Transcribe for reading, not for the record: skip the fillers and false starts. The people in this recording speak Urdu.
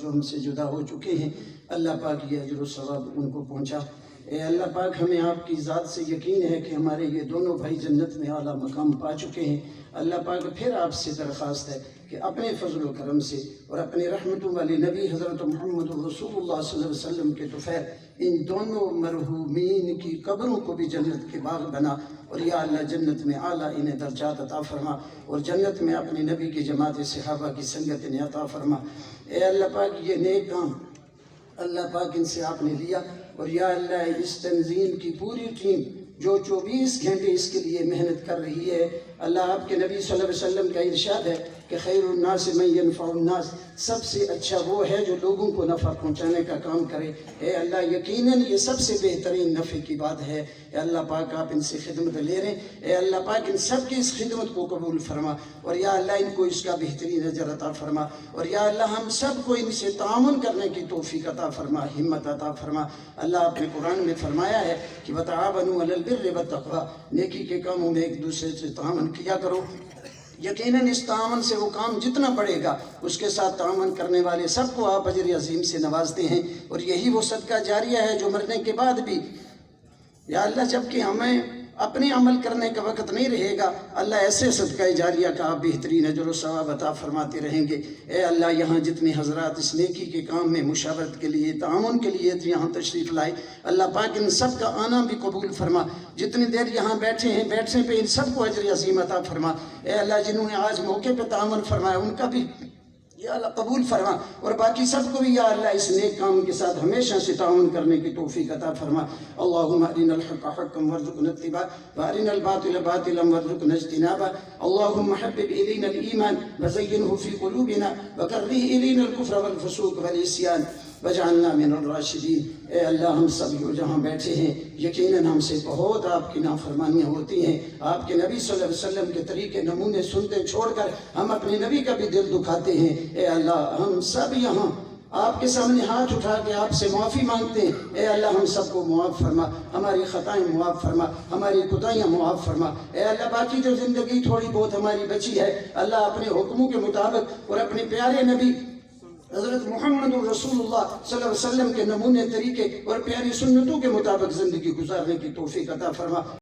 جو ہم سے جدا ہو چکے ہیں، اللہ پاک یہ اجر و ثواب ان کو پہنچا۔ اے اللہ پاک، ہمیں آپ کی ذات سے یقین ہے کہ ہمارے یہ دونوں بھائی جنت میں اعلیٰ مقام پا چکے ہیں۔ اللہ پاک پھر آپ سے درخواست ہے کہ اپنے فضل و کرم سے اور اپنے رحمتوں والے نبی حضرت محمد رسول اللہ صلی اللہ علیہ وسلم کے طفیل ان دونوں مرحومین کی قبروں کو بھی جنت کے باغ بنا، اور یا اللہ جنت میں اعلیٰ انہیں درجات عطا فرما، اور جنت میں اپنے نبی کی جماعت صحابہ کی سنگت انہیں عطا فرما۔ اے اللہ پاک، یہ نیک کام اللہ پاک ان سے آپ نے لیا، اور یا اللہ اس تنظیم کی پوری ٹیم جو 24 گھنٹے اس کے لیے محنت کر رہی ہے، اللہ آپ کے نبی صلی اللہ علیہ وسلم کا ارشاد ہے کہ خیر الناس من ینفع الناس، سب سے اچھا وہ ہے جو لوگوں کو نفع پہنچانے کا کام کرے۔ اے اللہ یقیناً یہ سب سے بہترین نفع کی بات ہے۔ اے اللہ پاک، آپ ان سے خدمت لے رہے ہیں، اے اللہ پاک ان سب کی اس خدمت کو قبول فرما، اور یا اللہ ان کو اس کا بہترین اجر عطا فرما، اور یا اللہ ہم سب کو ان سے تعاون کرنے کی توفیق عطا فرما، ہمت عطا فرما۔ اللہ آپ نے قرآن میں فرمایا ہے کہ وَتَعَاوَنُوا عَلَى الْبِرِّ وَالتَّقْوَىٰ، نیکی کے کاموں میں ایک دوسرے سے تعاون کیا کرو۔ یقیناً اس تعاون سے وہ کام جتنا بڑھے گا، اس کے ساتھ تعاون کرنے والے سب کو آپ اجر عظیم سے نوازتے ہیں، اور یہی وہ صدقہ جاریہ ہے جو مرنے کے بعد بھی، یا اللہ جبکہ ہمیں اپنے عمل کرنے کا وقت نہیں رہے گا، اللہ ایسے صدقہ جاریہ کا آپ بہترین اجر و ثواب عطا فرماتے رہیں گے۔ اے اللہ یہاں جتنے حضرات اس نیکی کے کام میں مشاورت کے لیے، تعاون کے لیے یہاں تشریف لائے، اللہ پاک ان سب کا آنا بھی قبول فرما۔ جتنی دیر یہاں بیٹھے ہیں، بیٹھنے پہ ان سب کو اجر عظیم عطا فرما۔ اے اللہ جنہوں نے آج موقع پہ تعاون فرمایا ان کا بھی یا اللہ قبول فرما، اور باقی سب کو بھی یا اللہ اس نیک کام کے ساتھ ہمیشہ سے تعاون کرنے کی توفیق عطا فرما۔ اللہم ارنا الحق حقا وارزقنا اتباعہ وارنا الباطل باطلا وارزقنا اجتنابہ۔ اللہم حبب الینا الایمان وزینہ فی قلوبنا وکرہ الینا الکفر والفسوق والعصیان واجعلنا من الراشدین۔ اے اللہ ہم سب جو جہاں بیٹھے ہیں، یقیناً ہم سے بہت آپ کی نافرمانیاں ہوتی ہیں، آپ کے نبی صلی اللہ علیہ وسلم کے طریقے نمونے سنتے چھوڑ کر ہم اپنے نبی کا بھی دل دکھاتے ہیں۔ اے اللہ ہم سب یہاں آپ کے سامنے ہاتھ اٹھا کے آپ سے معافی مانگتے ہیں۔ اے اللہ ہم سب کو معاف فرما، ہماری خطائیں معاف فرما، ہماری کوتاہیاں معاف فرما۔ اے اللہ باقی جو زندگی تھوڑی بہت ہماری بچی ہے، اللہ اپنے حکموں کے مطابق اور اپنے پیارے نبی حضرت محمد رسول اللہ صلی اللہ علیہ وسلم کے نمونے طریقے اور پیاری سنتوں کے مطابق زندگی گزارنے کی توفیق عطا فرما۔